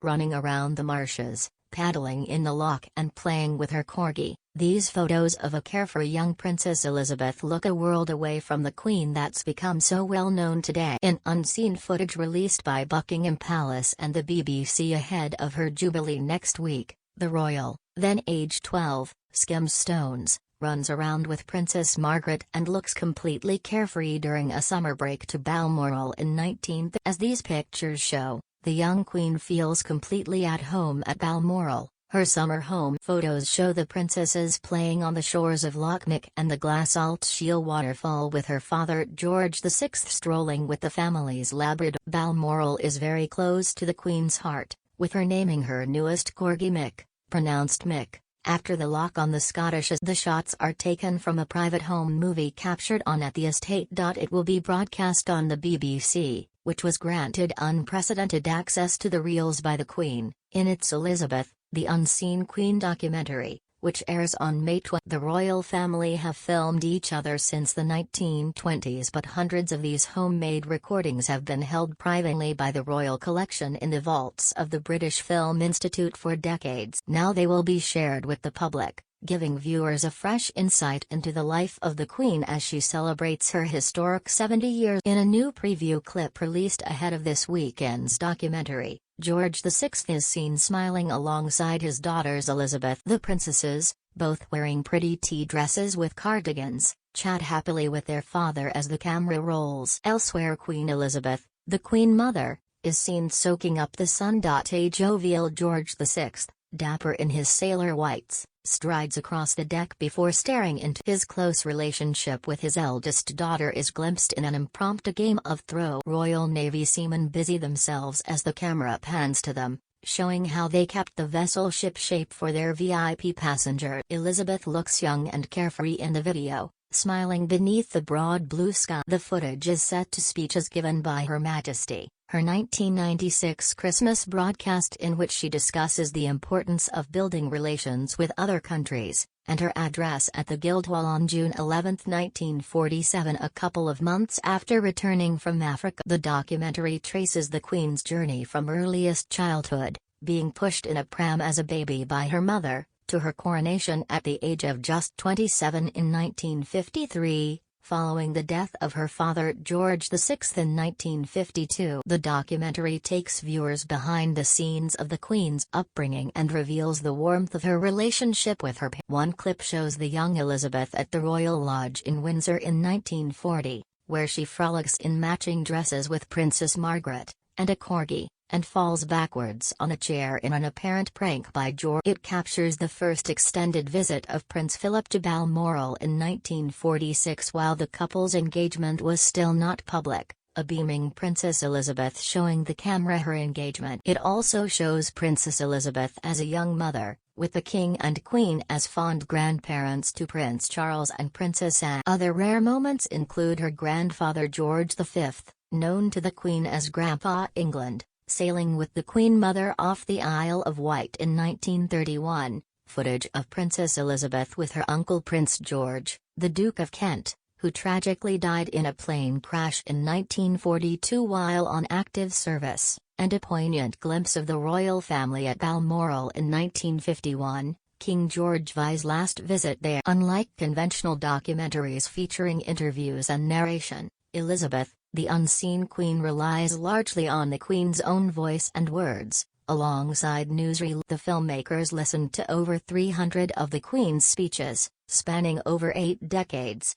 running around the marshes, paddling in the loch and playing with her corgi. These photos of a carefree young Princess Elizabeth look a world away from the Queen that's become so well known today. In unseen footage released by Buckingham Palace and the BBC ahead of her jubilee next week, the royal, then aged 12, skims stones, runs around with Princess Margaret and looks completely carefree during a summer break to Balmoral in 1930. As these pictures show, the young Queen feels completely at home at Balmoral, her summer home. Photos show the princesses playing on the shores of Loch and the Glass Shiel waterfall with her father George VI strolling with the family's Labrador. Balmoral is very close to the Queen's heart, with her naming her newest corgi Mick, pronounced Mick, after the loch on the Scottish. The shots are taken from a private home movie captured on at the estate. It will be broadcast on the BBC, which was granted unprecedented access to the reels by the Queen, in its Elizabeth, the Unseen Queen documentary, which airs on May 20. The royal family have filmed each other since the 1920s, but hundreds of these homemade recordings have been held privately by the Royal Collection in the vaults of the British Film Institute for decades. Now they will be shared with the public, giving viewers a fresh insight into the life of the Queen as she celebrates her historic 70 years. In a new preview clip released ahead of this weekend's documentary, George VI is seen smiling alongside his daughters Elizabeth. The princesses, both wearing pretty tea dresses with cardigans, chat happily with their father as the camera rolls. Elsewhere, Queen Elizabeth, the Queen Mother, is seen soaking up the sun. A jovial George VI, dapper in his sailor whites, strides across the deck before staring into his close relationship with his eldest daughter is glimpsed in an impromptu game of throw. Royal Navy seamen busy themselves as the camera pans to them, showing how they kept the vessel shipshape for their VIP passenger. Elizabeth looks young and carefree in the video, smiling beneath the broad blue sky. The footage is set to speeches given by Her Majesty, her 1996 Christmas broadcast in which she discusses the importance of building relations with other countries, and her address at the Guildhall on June 11, 1947, a couple of months after returning from Africa. The documentary traces the Queen's journey from earliest childhood, being pushed in a pram as a baby by her mother, to her coronation at the age of just 27 in 1953. Following the death of her father George VI in 1952. The documentary takes viewers behind the scenes of the Queen's upbringing and reveals the warmth of her relationship with her parents. One clip shows the young Elizabeth at the Royal Lodge in Windsor in 1940, where she frolics in matching dresses with Princess Margaret, and a corgi, and falls backwards on a chair in an apparent prank by George. It captures the first extended visit of Prince Philip to Balmoral in 1946 while the couple's engagement was still not public, a beaming Princess Elizabeth showing the camera her engagement. It also shows Princess Elizabeth as a young mother, with the King and Queen as fond grandparents to Prince Charles and Princess Anne. Other rare moments include her grandfather George V, known to the Queen as Grandpa England, sailing with the Queen Mother off the Isle of Wight in 1931, footage of Princess Elizabeth with her uncle Prince George, the Duke of Kent, who tragically died in a plane crash in 1942 while on active service, and a poignant glimpse of the royal family at Balmoral in 1951, King George V's last visit there. Unlike conventional documentaries featuring interviews and narration, Elizabeth, the Unseen Queen, relies largely on the Queen's own voice and words. Alongside newsreel, the filmmakers listened to over 300 of the Queen's speeches, spanning over 8 decades.